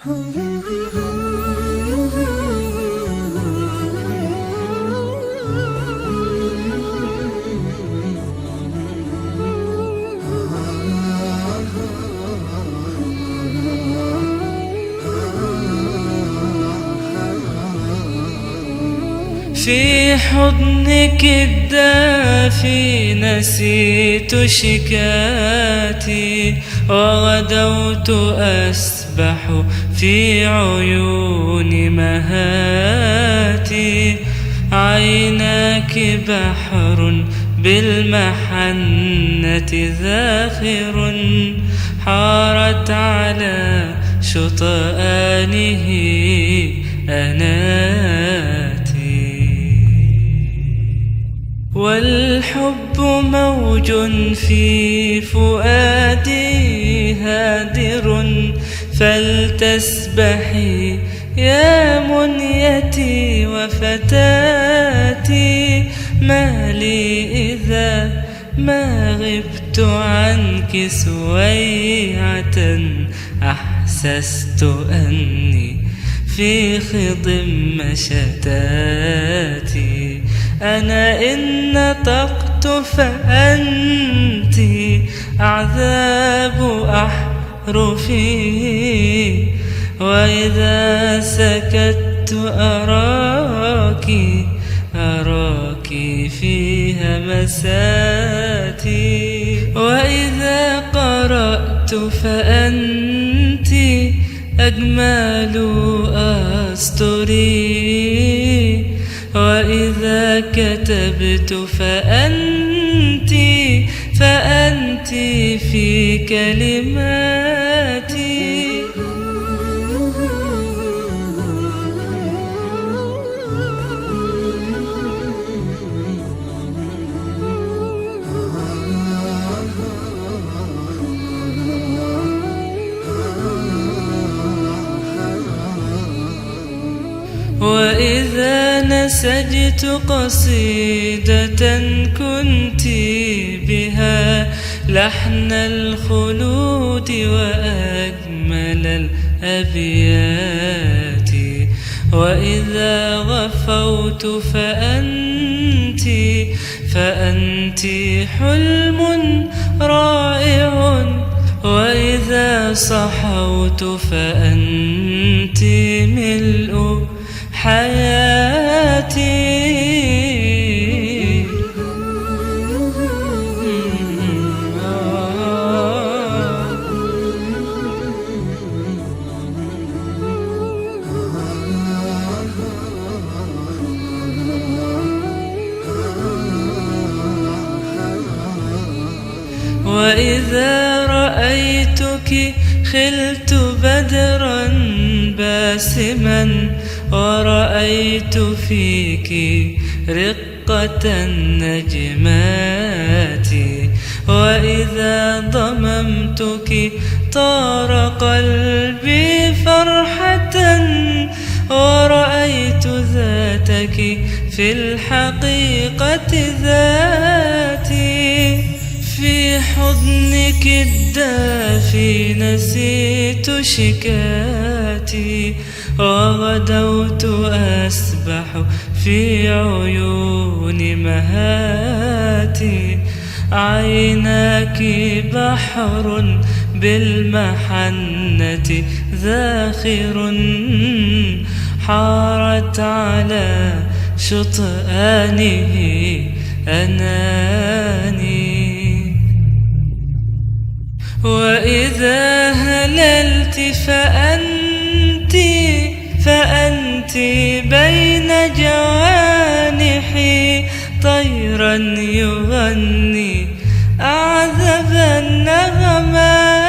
في حضنك الدافي نسيت شكاتي، وغدوت أسبح في عيون مهاتي. عيناك بحر بالمحنة ذاخر، حارت على شطآنه أناتي. والحب موج في فؤادي هادر، فلتسبحي يا منيتي وفتاتي. ما لي إذا ما غبت عنك سويعة، أحسست أني في خضم شتاتي. أنا إن نطقت فأنت أعذاب أحرفي، وإذا سكت أراك في همساتي. وإذا قرأت فأنت أجمل أسطري، وإذا كتبت فأنت في كلماتي. وإذا نسجت قصيدة كنت بها لحن الخلود وأجمل الأبيات. وإذا غفوت فأنت حلم رائع، وإذا صحوت فأنت ملء حياتي. وإذا رأيتك خلت بدرا باسما، ورأيت فيك رقة النجمات. وإذا ضممتك طار قلبي فرحة، ورأيت ذاتك في الحقيقة ذاتي. في حضنك الدافي نسيت شكاتي، وغدوت أسبح في عيون مهاتي. عيناك بحر بالمحنة ذاخر، حارت على شطآنه أناني. وإذا هللت فأنت بين جوانحي، طيرا يغني أعذب النغمات.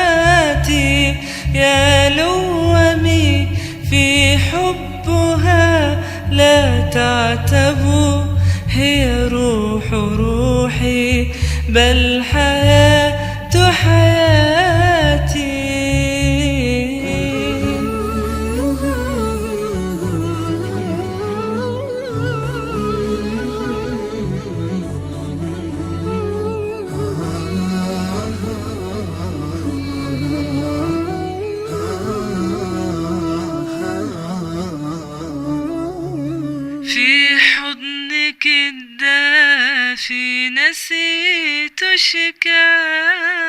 يا لومي في حبها لا تعتبوا، هي روح روحي بل حياة حياتي. الدافي نسيت شكاياي.